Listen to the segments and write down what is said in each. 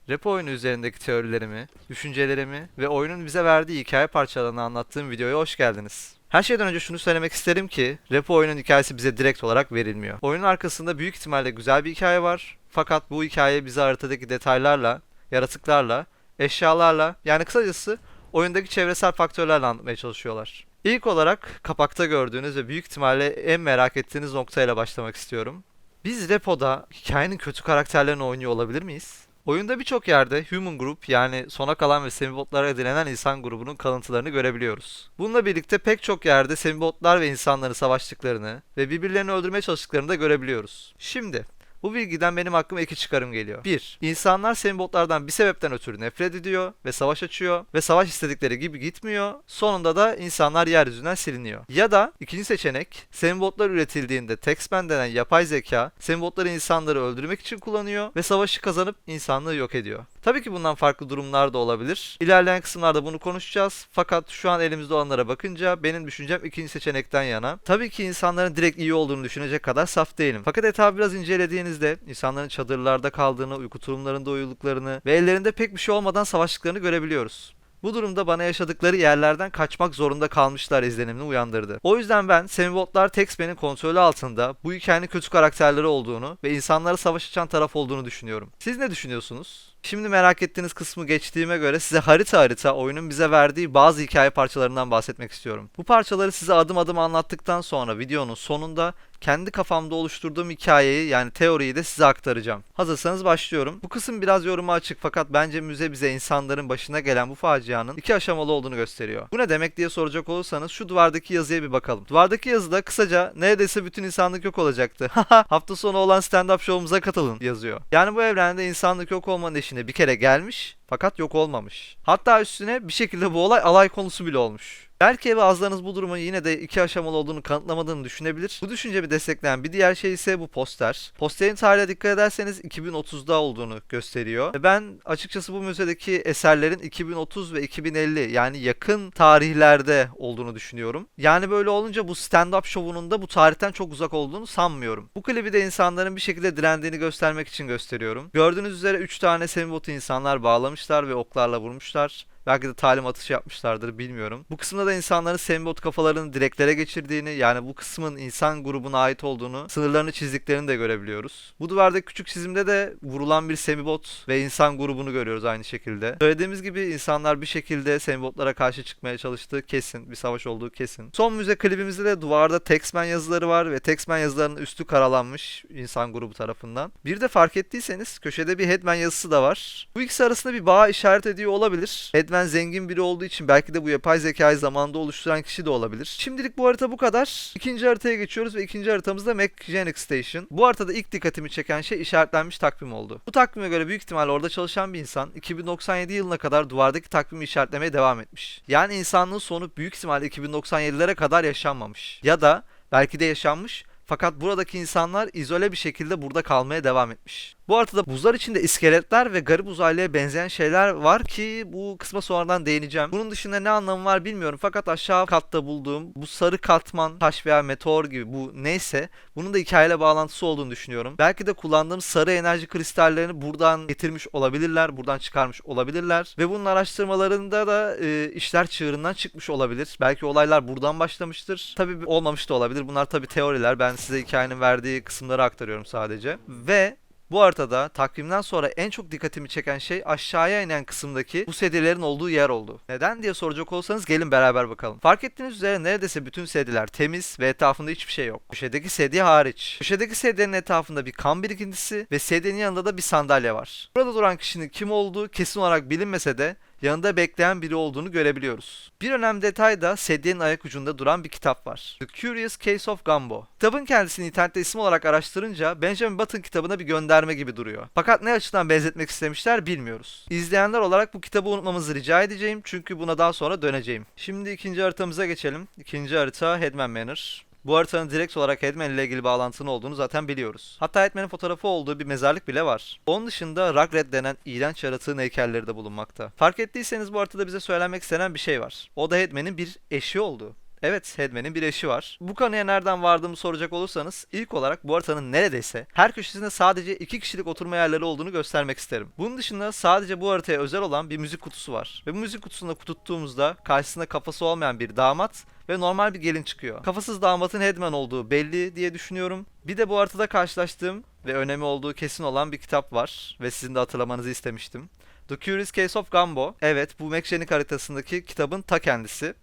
Rap oyunu üzerindeki teorilerimi, düşüncelerimi ve oyunun bize verdiği hikaye parçalarını anlattığım videoya hoş geldiniz. Her şeyden önce şunu söylemek isterim ki, Rap oyunun hikayesi bize direkt olarak verilmiyor. Oyunun arkasında büyük ihtimalle güzel bir hikaye var. Fakat bu hikaye bize haritadaki detaylarla, yaratıklarla, eşyalarla, yani kısacası oyundaki çevresel faktörlerle anlatmaya çalışıyorlar. İlk olarak kapakta gördüğünüz ve büyük ihtimalle en merak ettiğiniz noktayla başlamak istiyorum. Biz Repo'da hikayenin kötü karakterlerini oynuyor olabilir miyiz? Oyunda birçok yerde Human Group yani sona kalan ve semibotlara dilenen insan grubunun kalıntılarını görebiliyoruz. Bununla birlikte pek çok yerde semibotlar ve insanların savaştıklarını ve birbirlerini öldürmeye çalıştıklarını da görebiliyoruz. Şimdi bu bilgiden benim aklıma iki çıkarım geliyor. Bir, insanlar semibotlardan bir sebepten ötürü nefret ediyor ve savaş açıyor ve savaş istedikleri gibi gitmiyor. Sonunda da insanlar yeryüzünden siliniyor. Ya da ikinci seçenek, semibotlar üretildiğinde Taxman denen yapay zeka semibotları insanları öldürmek için kullanıyor ve savaşı kazanıp insanlığı yok ediyor. Tabii ki bundan farklı durumlar da olabilir. İlerleyen kısımlarda bunu konuşacağız. Fakat şu an elimizde olanlara bakınca benim düşüncem ikinci seçenekten yana. Tabii ki insanların direkt iyi olduğunu düşünecek kadar saf değilim. Fakat etrafı biraz incelediğinizde insanların çadırlarda kaldığını, uyku tulumlarında uyuduklarını ve ellerinde pek bir şey olmadan savaştıklarını görebiliyoruz. Bu durumda bana yaşadıkları yerlerden kaçmak zorunda kalmışlar izlenimini uyandırdı. O yüzden ben semibotlar Taxman'in kontrolü altında bu hikayenin kötü karakterleri olduğunu ve insanlara savaş açan taraf olduğunu düşünüyorum. Siz ne düşünüyorsunuz? Şimdi merak ettiğiniz kısmı geçtiğime göre size harita harita oyunun bize verdiği bazı hikaye parçalarından bahsetmek istiyorum. Bu parçaları size adım adım anlattıktan sonra videonun sonunda kendi kafamda oluşturduğum hikayeyi yani teoriyi de size aktaracağım. Hazırsanız başlıyorum. Bu kısım biraz yoruma açık fakat bence müze bize insanların başına gelen bu facianın iki aşamalı olduğunu gösteriyor. Bu ne demek diye soracak olursanız şu duvardaki yazıya bir bakalım. Duvardaki yazıda kısaca neredeyse bütün insanlık yok olacaktı. Hafta sonu olan stand-up show'umuza katılın yazıyor. Yani bu evrende insanlık yok olmanın eşiğine bir kere gelmiş fakat yok olmamış. Hatta üstüne bir şekilde bu olay alay konusu bile olmuş. Belki bazılarınız bu durumun yine de iki aşamalı olduğunu kanıtlamadığını düşünebilir. Bu düşüncemi destekleyen bir diğer şey ise bu poster. Posterin tarihine dikkat ederseniz 2030'da olduğunu gösteriyor. Ve ben açıkçası bu müzedeki eserlerin 2030 ve 2050 yani yakın tarihlerde olduğunu düşünüyorum. Yani böyle olunca bu stand-up şovunun da bu tarihten çok uzak olduğunu sanmıyorum. Bu klibi de insanların bir şekilde direndiğini göstermek için gösteriyorum. Gördüğünüz üzere 3 tane semibotu insanlar bağlamışlar ve oklarla vurmuşlar. Belki de talim atışı yapmışlardır bilmiyorum. Bu kısımda da insanların sembot kafalarını direklere geçirdiğini yani bu kısmın insan grubuna ait olduğunu, sınırlarını çizdiklerini de görebiliyoruz. Bu duvardaki küçük çizimde de vurulan bir semibot ve insan grubunu görüyoruz aynı şekilde. Söylediğimiz gibi insanlar bir şekilde semibotlara karşı çıkmaya çalıştığı kesin, bir savaş olduğu kesin. Son müze klibimizde de duvarda Taxman yazıları var ve Taxman yazılarının üstü karalanmış insan grubu tarafından. Bir de fark ettiyseniz köşede bir Headman yazısı da var. Bu ikisi arasında bir bağ işaret ediyor olabilir. Headman zengin biri olduğu için belki de bu yapay zekayı zamanında oluşturan kişi de olabilir. Şimdilik bu harita bu kadar. İkinci haritaya geçiyoruz ve ikinci haritamızda Mechanic Station. Bu haritada ilk dikkatimi çeken şey işaretlenmiş takvim oldu. Bu takvime göre büyük ihtimalle orada çalışan bir insan 2097 yılına kadar duvardaki takvimi işaretlemeye devam etmiş. Yani insanlığın sonu büyük ihtimalle 2097'lere kadar yaşanmamış. Ya da belki de yaşanmış fakat buradaki insanlar izole bir şekilde burada kalmaya devam etmiş. Bu haritada buzlar içinde iskeletler ve garip uzaylıya benzeyen şeyler var ki bu kısma sonradan değineceğim. Bunun dışında ne anlamı var bilmiyorum fakat aşağı katta bulduğum bu sarı katman, taş veya meteor gibi bu neyse bunun da hikayeyle bağlantısı olduğunu düşünüyorum. Belki de kullandığım sarı enerji kristallerini buradan getirmiş olabilirler, buradan çıkarmış olabilirler ve bunun araştırmalarında da işler çığırından çıkmış olabilir. Belki olaylar buradan başlamıştır. Tabii olmamış da olabilir. Bunlar tabii teoriler. Ben size hikayenin verdiği kısımları aktarıyorum sadece. Ve bu haritada takvimden sonra en çok dikkatimi çeken şey aşağıya inen kısımdaki bu sedyelerin olduğu yer oldu. Neden diye soracak olsanız gelin beraber bakalım. Fark ettiğiniz üzere neredeyse bütün sedyeler temiz ve etrafında hiçbir şey yok. Köşedeki sedye hariç. Köşedeki sedyenin etrafında bir kan birikintisi ve sedyenin yanında da bir sandalye var. Burada duran kişinin kim olduğu kesin olarak bilinmese de yanında bekleyen biri olduğunu görebiliyoruz. Bir önemli detay da sedyenin ayak ucunda duran bir kitap var. The Curious Case of Gumbo. Kitabın kendisini internette isim olarak araştırınca Benjamin Button kitabına bir gönderme gibi duruyor. Fakat ne açıdan benzetmek istemişler bilmiyoruz. İzleyenler olarak bu kitabı unutmamızı rica edeceğim çünkü buna daha sonra döneceğim. Şimdi ikinci haritamıza geçelim. İkinci harita Headman Manor. Bu haritanın direkt olarak Headman ile ilgili bağlantının olduğunu zaten biliyoruz. Hatta Headman'in fotoğrafı olduğu bir mezarlık bile var. Onun dışında Rugrat denen iğrenç yaratığın heykelleri de bulunmakta. Fark ettiyseniz bu haritada bize söylenmek istenen bir şey var. O da Headman'in bir eşi olduğu. Evet, Headman'in bir eşi var. Bu konuya nereden vardığımı soracak olursanız ilk olarak bu haritanın neredeyse her köşesinde sadece 2 kişilik oturma yerleri olduğunu göstermek isterim. Bunun dışında sadece bu haritaya özel olan bir müzik kutusu var. Ve bu müzik kutusunu tuttuğumuzda karşısında kafası olmayan bir damat ve normal bir gelin çıkıyor. Kafasız damatın Headman olduğu belli diye düşünüyorum. Bir de bu haritada karşılaştığım ve önemi olduğu kesin olan bir kitap var ve sizin de hatırlamanızı istemiştim. The Curious Case of Gumbo. Evet, bu Mekşenik haritasındaki kitabın ta kendisi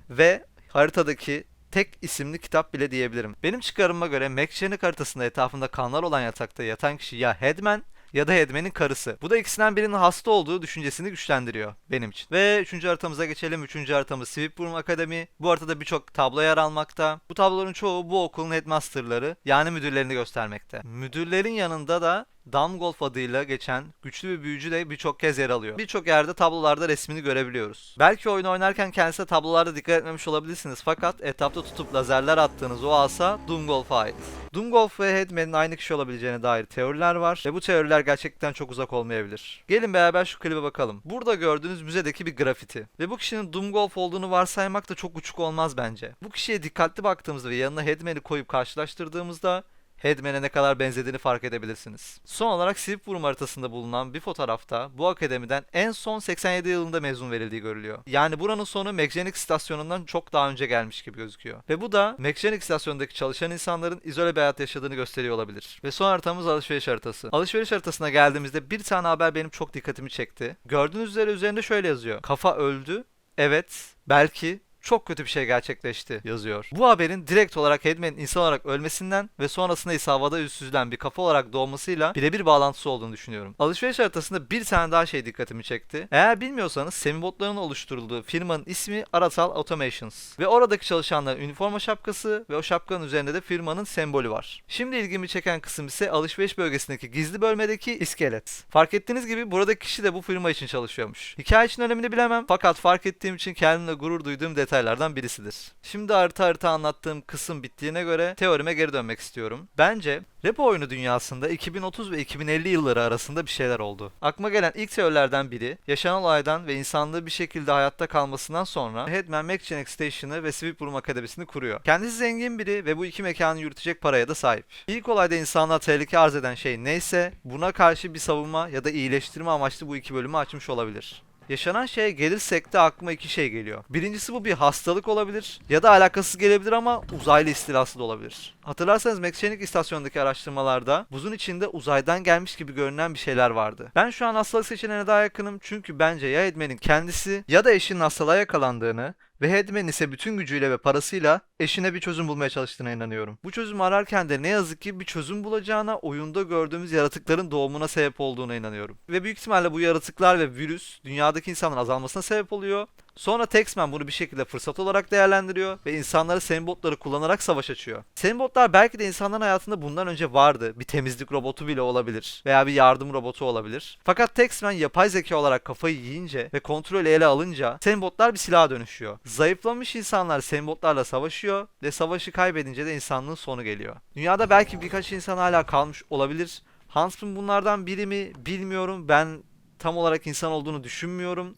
ve haritadaki tek isimli kitap bile diyebilirim. Benim çıkarıma göre Mekşenik haritasında etrafında kanlar olan yatakta yatan kişi ya Headman ya da Headman'in karısı. Bu da ikisinden birinin hasta olduğu düşüncesini güçlendiriyor benim için. Ve 3. haritamıza geçelim. 3. haritamız Sweetburn Akademi. Bu haritada birçok tablo yer almakta. Bu tabloların çoğu bu okulun headmasterları yani müdürlerini göstermekte. Müdürlerin yanında da Damgolf adıyla geçen güçlü bir büyücü de birçok kez yer alıyor. Birçok yerde tablolarda resmini görebiliyoruz. Belki oyunu oynarken kendisine tablolarda dikkat etmemiş olabilirsiniz fakat etrafta tutup lazerler attığınız o asa Doomgolf'a ait. Doomgolf ve Headman'in aynı kişi olabileceğine dair teoriler var ve bu teoriler gerçekten çok uzak olmayabilir. Gelin beraber şu klibe bakalım. Burada gördüğünüz müzedeki bir grafiti ve bu kişinin Doomgolf olduğunu varsaymak da çok uçuk olmaz bence. Bu kişiye dikkatli baktığımızda ve yanına Headman'i koyup karşılaştırdığımızda Headman'e ne kadar benzediğini fark edebilirsiniz. Son olarak Sweetburn haritasında bulunan bir fotoğrafta bu akademiden en son 87 yılında mezun verildiği görülüyor. Yani buranın sonu Mekşenik istasyonundan çok daha önce gelmiş gibi gözüküyor. Ve bu da Mekşenik istasyonundaki çalışan insanların izole bir hayat yaşadığını gösteriyor olabilir. Ve son haritamız alışveriş haritası. Alışveriş haritasına geldiğimizde bir tane haber benim çok dikkatimi çekti. Gördüğünüz üzere üzerinde şöyle yazıyor. Kafa öldü. Evet, belki çok kötü bir şey gerçekleşti yazıyor. Bu haberin direkt olarak Headman'in insan olarak ölmesinden ve sonrasında ise havada süzülen bir kafa olarak doğmasıyla birebir bağlantısı olduğunu düşünüyorum. Alışveriş haritasında bir tane daha şey dikkatimi çekti. Eğer bilmiyorsanız semibotların oluşturulduğu firmanın ismi Aratal Automations. Ve oradaki çalışanların üniforma şapkası ve o şapkanın üzerinde de firmanın sembolü var. Şimdi ilgimi çeken kısım ise alışveriş bölgesindeki gizli bölmedeki iskelet. Fark ettiğiniz gibi buradaki kişi de bu firma için çalışıyormuş. Hikaye için önemini bilemem fakat fark ettiğim için kendimle gurur duyduğum detaylardan birisidir. Şimdi harita anlattığım kısım bittiğine göre teorime geri dönmek istiyorum. Bence repo oyunu dünyasında 2030 ve 2050 yılları arasında bir şeyler oldu. Aklıma gelen ilk teorilerden biri yaşanan olaydan ve insanlığı bir şekilde hayatta kalmasından sonra Headman Mekşenik Station'ı ve Sweetburn Akademisi'ni kuruyor. Kendisi zengin biri ve bu iki mekanı yürütecek paraya da sahip. İlk olayda insanlığa tehlike arz eden şey neyse buna karşı bir savunma ya da iyileştirme amaçlı bu iki bölümü açmış olabilir. Yaşanan şeye gelirsek de aklıma iki şey geliyor. Birincisi bu bir hastalık olabilir ya da alakasız gelebilir ama uzaylı istilası da olabilir. Hatırlarsanız Mekşenik istasyonundaki araştırmalarda buzun içinde uzaydan gelmiş gibi görünen bir şeyler vardı. Ben şu an hastalık seçeneğine daha yakınım çünkü bence ya Headman'in kendisi ya da eşinin hastalığa yakalandığını ve Headman ise bütün gücüyle ve parasıyla eşine bir çözüm bulmaya çalıştığına inanıyorum. Bu çözümü ararken de ne yazık ki bir çözüm bulacağına oyunda gördüğümüz yaratıkların doğumuna sebep olduğuna inanıyorum. Ve büyük ihtimalle bu yaratıklar ve virüs dünyadaki insanların azalmasına sebep oluyor. Sonra Taxman bunu bir şekilde fırsat olarak değerlendiriyor ve insanları semibotları kullanarak savaş açıyor. Semibotlar belki de insanların hayatında bundan önce vardı. Bir temizlik robotu bile olabilir veya bir yardım robotu olabilir. Fakat Taxman yapay zeka olarak kafayı yiyince ve kontrolü ele alınca semibotlar bir silaha dönüşüyor. Zayıflamış insanlar semibotlarla savaşıyor ve savaşı kaybedince de insanlığın sonu geliyor. Dünyada belki birkaç insan hala kalmış olabilir. Huntsman bunlardan biri mi bilmiyorum. Ben tam olarak insan olduğunu düşünmüyorum.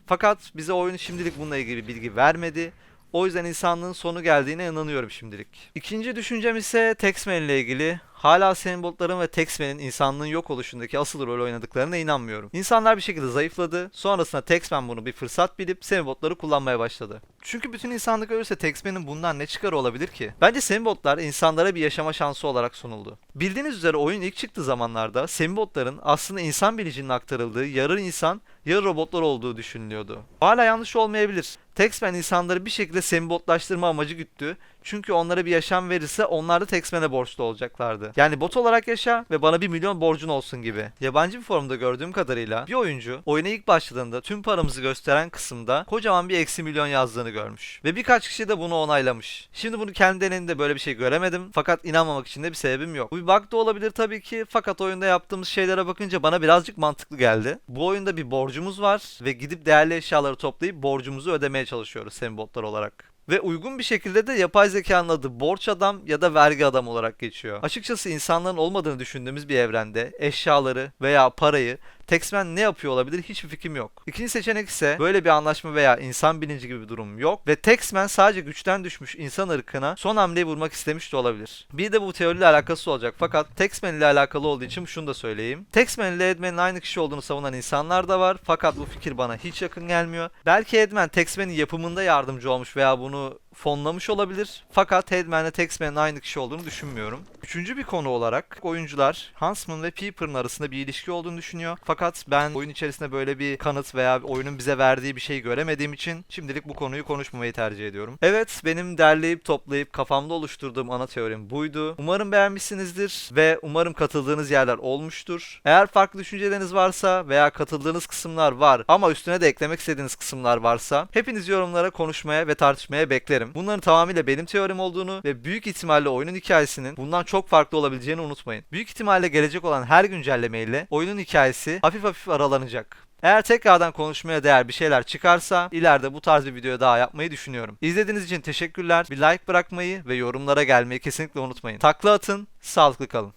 Fakat bize oyun şimdilik bununla ilgili bilgi vermedi. O yüzden insanlığın sonu geldiğine inanıyorum şimdilik. İkinci düşüncem ise Taxman ile ilgili. Hala semibotların ve Taxman'in insanlığın yok oluşundaki asıl rol oynadıklarına inanmıyorum. İnsanlar bir şekilde zayıfladı. Sonrasında Taxman bunu bir fırsat bilip semibotları kullanmaya başladı. Çünkü bütün insanlık ölürse Taxman'in bundan ne çıkarı olabilir ki? Bence semibotlar insanlara bir yaşama şansı olarak sunuldu. Bildiğiniz üzere oyun ilk çıktığı zamanlarda semibotların aslında insan bilincinin aktarıldığı yarı insan, yarı robotlar olduğu düşünülüyordu. Hala yanlış olmayabilir. Taxman insanları bir şekilde semibotlaştırma amacı güttü. Çünkü onlara bir yaşam verirse onlar da Taxman'e borçlu olacaklardı. Yani bot olarak yaşa ve bana 1 milyon borcun olsun gibi. Yabancı bir forumda gördüğüm kadarıyla bir oyuncu oyuna ilk başladığında tüm paramızı gösteren kısımda kocaman bir eksi milyon yazdığını görmüş. Ve birkaç kişi de bunu onaylamış. Şimdi bunu kendi deneyimde böyle bir şey göremedim. Fakat inanmamak için de bir sebebim yok. Bu bir bug da olabilir tabii ki. Fakat oyunda yaptığımız şeylere bakınca bana birazcık mantıklı geldi. Bu oyunda bir borcumuz var ve gidip değerli eşyaları toplayıp borcumuzu ödemeye çalışıyoruz semibotlar olarak. Ve uygun bir şekilde de yapay zekanın adı borç adam ya da vergi adam olarak geçiyor. Açıkçası insanların olmadığını düşündüğümüz bir evrende eşyaları veya parayı Taxman ne yapıyor olabilir? Hiçbir fikrim yok. İkinci seçenek ise böyle bir anlaşma veya insan bilinci gibi bir durum yok ve Taxman sadece güçten düşmüş insan ırkına son hamleyi vurmak istemiş de olabilir. Bir de bu teoriyle alakası olacak fakat Taxman ile alakalı olduğu için şunu da söyleyeyim. Taxman ile Edman'ın aynı kişi olduğunu savunan insanlar da var fakat bu fikir bana hiç yakın gelmiyor. Belki Edman Taxman'ın yapımında yardımcı olmuş veya bunu fonlamış olabilir. Fakat Headman ile Taxman'ın aynı kişi olduğunu düşünmüyorum. Üçüncü bir konu olarak oyuncular Huntsman ve Peeper'ın arasında bir ilişki olduğunu düşünüyor. Fakat ben oyun içerisinde böyle bir kanıt veya oyunun bize verdiği bir şey göremediğim için şimdilik bu konuyu konuşmamayı tercih ediyorum. Evet, benim derleyip toplayıp kafamda oluşturduğum ana teorim buydu. Umarım beğenmişsinizdir ve umarım katıldığınız yerler olmuştur. Eğer farklı düşünceleriniz varsa veya katıldığınız kısımlar var ama üstüne de eklemek istediğiniz kısımlar varsa hepiniz yorumlara konuşmaya ve tartışmaya beklerim. Bunların tamamıyla benim teorim olduğunu ve büyük ihtimalle oyunun hikayesinin bundan çok farklı olabileceğini unutmayın. Büyük ihtimalle gelecek olan her güncellemeyle oyunun hikayesi hafif hafif aralanacak. Eğer tekrardan konuşmaya değer bir şeyler çıkarsa ileride bu tarz bir video daha yapmayı düşünüyorum. İzlediğiniz için teşekkürler. Bir like bırakmayı ve yorumlara gelmeyi kesinlikle unutmayın. Takla atın, sağlıklı kalın.